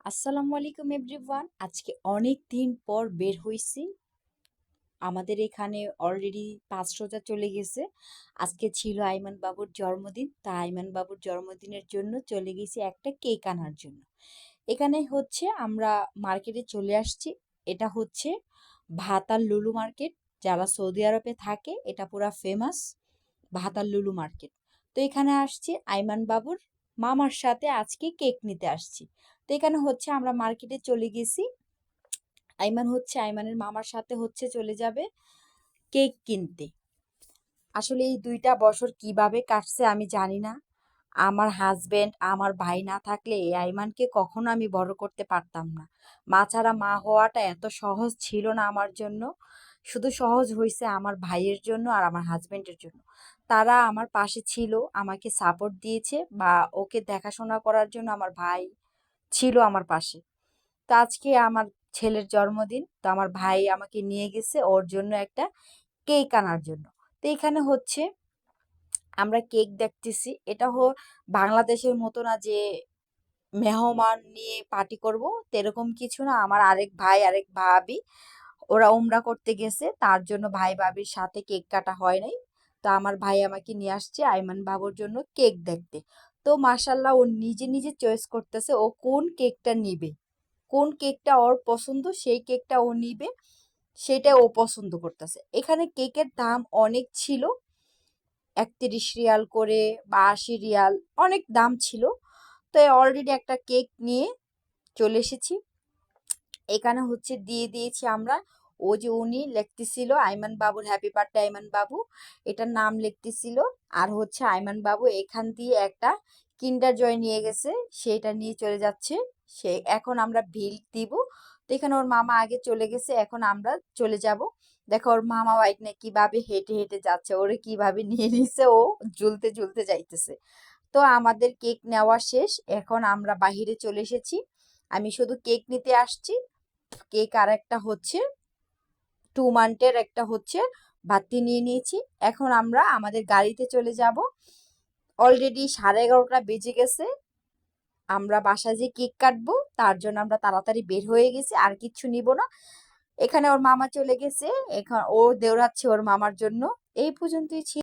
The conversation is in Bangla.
আসসালামু আলাইকুম এভরিওয়ান। আজকে অনেক দিন পর বের হইছি। আমাদের এখানে অলরেডি ৫ রোজা চলে গেছে। আজকে ছিল আইমান বাবুর জন্মদিন। তা আইমান বাবুর জন্মদিনের জন্য চলে গেছি একটা কেক আনার জন্য। এখানে হচ্ছে আমরা মার্কেটে চলে আসছি। এটা হচ্ছে ভাতার লুলু মার্কেট। যারা সৌদি আরবে থাকে এটা পুরা ফেমাস ভাতার লুলু মার্কেট। তো এখানে আসছি আইমান বাবুর মামার সাথে আজকে কেক নিতে আসছি। তো এখানে হচ্ছে আমরা মার্কেটে চলে গেছি। আইমানের মামার সাথে হচ্ছে চলে যাবে কেক কিনতে। আসলে এই ২টা বছর কিভাবে কাটছে আমি জানি না। আমার হাজবেন্ড, আমার ভাই না থাকলে এই আইমানকে কখনো আমি বড় করতে পারতাম না। মা ছাড়া মা হওয়াটা এত সহজ ছিল না আমার জন্য। শুধু সহজ হয়েছে আমার ভাইয়ের জন্য আর আমার হাজবেন্ডের জন্য। তারা আমার পাশে ছিল, আমাকে সাপোর্ট দিয়েছে বা ওকে দেখাশোনা করার জন্য আমার ভাই ছিল আমার পাশে। তো আজকে আমার ছেলের জন্মদিন, তো আমার ভাই আমাকে নিয়ে গেছে ওর জন্য একটা কেক আনার জন্য। তো এখানে হচ্ছে আমরা কেক দেখতেছি। এটা বাংলাদেশের মতো না যে মেহমান নিয়ে পার্টি করব, এরকম কিছু না। আমার আরেক ভাই আরেক ভাবি ওরা উমরা করতে গেছে, তার জন্য ভাই ভাবির সাথে কেক কাটা হয় নাই। তো আমার ভাই আমাকে নিয়ে আসছে আইমান বাবুর জন্য কেক দেখতে। তো মাশাল্লাহ ও নিজে নিজে চয়েস করতেছে ও কোন কেকটা নিবে, কোন কেকটা ওর পছন্দ সেই কেকটা ও নিবে, সেটা ও পছন্দ করতেছে। এখানে কেকের দাম অনেক ছিল, ৩১ রিয়াল করে বা ৮০ রিয়াল, অনেক দাম ছিল। তো অলরেডি একটা কেক নিয়ে চলে এসেছি। এখানে হচ্ছে দিয়ে দিয়েছি আমরা। ও যে উনি লিখতেছিল আইমান বাবুর হ্যাপি বার্থডে আইমান বাবু, এটার নাম লিখতেছিল। আর হচ্ছে আইমান বাবু এখান দিয়ে একটা কিন্ডার জয় নিয়ে গেছে, সেটা নিয়ে চলে যাচ্ছে। এখন আমরা বিল দিব। তো এখানে ওর মামা আগে চলে গেছে, এখন আমরা চলে যাব। দেখো ওর মামা বাইক নিয়ে কিভাবে হেঁটে হেঁটে যাচ্ছে, ওরে কিভাবে নিয়ে নিছে, ও ঝুলতে ঝুলতে যাইতেছে। তো আমাদের কেক নেওয়া শেষ, এখন আমরা বাহিরে চলে এসেছি। আমি শুধু কেক নিতে আসছি। কেক আর একটা হচ্ছে 2 মান্থের একটা হচ্ছে বাতি নিয়ে নিয়েছি। এখন আমরা আমাদের গাড়িতে চলে যাব। অলরেডি 11:30টা বেজে গেছে। আমরা বাসায় যে কেক কাটবো তার জন্য আমরা তাড়াতাড়ি বের হয়ে গেছি, আর কিচ্ছু নিব না। এখানে ওর মামা চলে গেছে, এখন ও দৌড়াচ্ছে ওর মামার জন্য। এই পর্যন্তই ছিল।